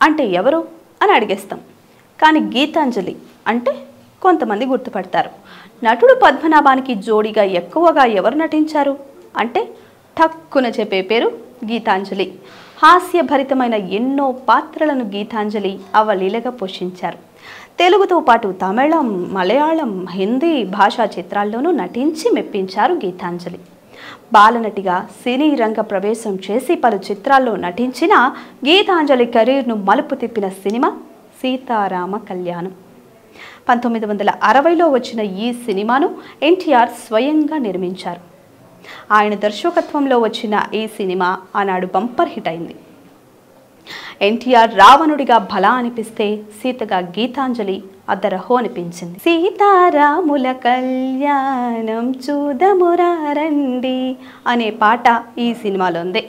అంటే ఎవరు అని అడిగేస్తాం. కానీ గీతాంజలి అంటే కొంతమంది గుర్తుపడతారు. నటుడు పద్మనాభానికి జోడీగా ఎక్కువగా ఎవరు నటించారు అంటే ఠక్కున చెప్పే పేరు గీతాంజలి. హాస్యభరితమైన ఎన్నో పాత్రలను గీతాంజలి అవలీలగా పోషించారు. తెలుగుతో పాటు తమిళం, మలయాళం, హిందీ భాషా చిత్రాల్లోనూ నటించి మెప్పించారు గీతాంజలి. బాలనటిగా సినీ రంగ ప్రవేశం చేసి పలు చిత్రాల్లో నటించిన గీతాంజలి కెరీర్ను మలుపు తిప్పిన సినిమా సీతారామ కళ్యాణం. 1960లో వచ్చిన ఈ సినిమాను ఎన్టీఆర్ స్వయంగా నిర్మించారు. ఆయన దర్శకత్వంలో వచ్చిన ఈ సినిమా ఆనాడు బంపర్ హిట్ అయింది. ఎన్టీఆర్ రావణుడిగా భలా అనిపిస్తే సీతగా గీతాంజలి అద్దరహో అనిపించింది. సీతారాముల కళ్యాణం చూదమురారండి అనే పాట ఈ సినిమాలో ఉంది.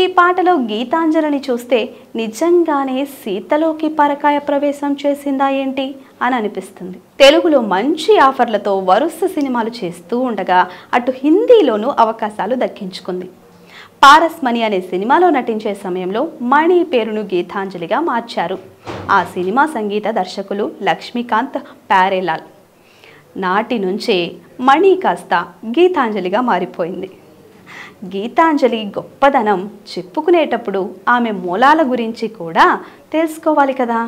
ఈ పాటలో గీతాంజలిని చూస్తే నిజంగానే సీతలోకి పరకాయ ప్రవేశం చేసిందా ఏంటి అని అనిపిస్తుంది. తెలుగులో మంచి ఆఫర్లతో వరుస సినిమాలు చేస్తూ ఉండగా అటు హిందీలోనూ అవకాశాలు దక్కించుకుంది. పారస్ మణి అనే సినిమాలో నటించే సమయంలో మణి పేరును గీతాంజలిగా మార్చారు. ఆ సినిమా సంగీత దర్శకులు లక్ష్మీకాంత్ ప్యారేలాల్. నాటి నుంచే మణి కాస్త గీతాంజలిగా మారిపోయింది. గీతాంజలి గొప్పదనం చెప్పుకునేటప్పుడు ఆమె మూలాల గురించి కూడా తెలుసుకోవాలి కదా.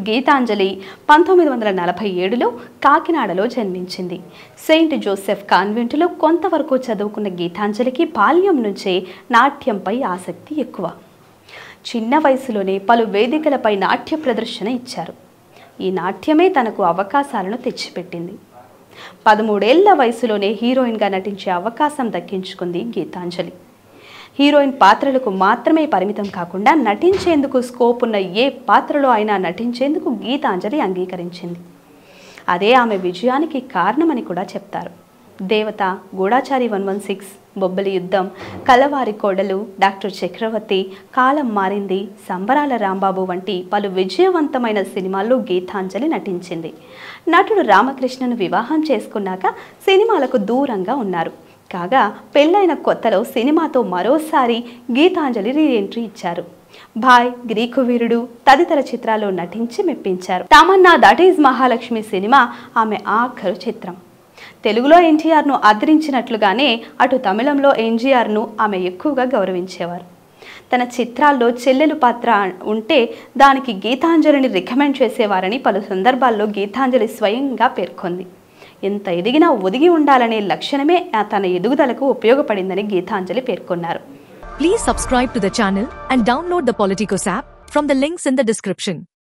గీతాంజలి 1947లో కాకినాడలో జన్మించింది. సెయింట్ జోసెఫ్ కాన్వెంటులో కొంతవరకు చదువుకున్న గీతాంజలికి బాల్యం నుంచే నాట్యంపై ఆసక్తి ఎక్కువ. చిన్న వయసులోనే పలు వేదికలపై నాట్య ప్రదర్శన ఇచ్చారు. ఈ నాట్యమే తనకు అవకాశాలను తెచ్చిపెట్టింది. 13 ఏళ్ల వయసులోనే హీరోయిన్గా నటించే అవకాశం దక్కించుకుంది గీతాంజలి. హీరోయిన్ పాత్రలకు మాత్రమే పరిమితం కాకుండా నటించేందుకు స్కోప్ ఉన్న ఏ పాత్రలో అయినా నటించేందుకు గీతాంజలి అంగీకరించింది. అదే ఆమె విజయానికి కారణమని కూడా చెప్తారు. దేవత, గూఢాచారి 116, బొబ్బలి యుద్ధం, కలవారి కోడలు, డాక్టర్ చక్రవర్తి, కాలం మారింది, సంబరాల రాంబాబు వంటి పలు విజయవంతమైన సినిమాల్లో గీతాంజలి నటించింది. నటుడు రామకృష్ణను వివాహం చేసుకున్నాక సినిమాలకు దూరంగా ఉన్నారు. కాగా పెళ్ళైన కొత్తలో సినిమాతో మరోసారి గీతాంజలి రీ ఎంట్రీ ఇచ్చారు. భాయ్, గ్రీకు వీరుడు తదితర చిత్రాల్లో నటించి మెప్పించారు. Tamannaah that is Mahalakshmi cinema ఆమె ఆఖరు చిత్రం. తెలుగులో ఎన్టీఆర్ను ఆదరించినట్లుగానే అటు తమిళంలో ఎన్టీఆర్ను ఆమె ఎక్కువగా గౌరవించేవారు. తన చిత్రాల్లో చెల్లెలు పాత్ర ఉంటే దానికి గీతాంజలిని రికమెండ్ చేసేవారని పలు సందర్భాల్లో గీతాంజలి స్వయంగా పేర్కొంది. ఎంత ఎదిగినా ఒదిగి ఉండాలనే లక్షణమే తన ఎదుగుదలకు ఉపయోగపడిందని గీతాంజలి పేర్కొన్నారు. Please subscribe to the channel and download the Politicos app from the links in the description.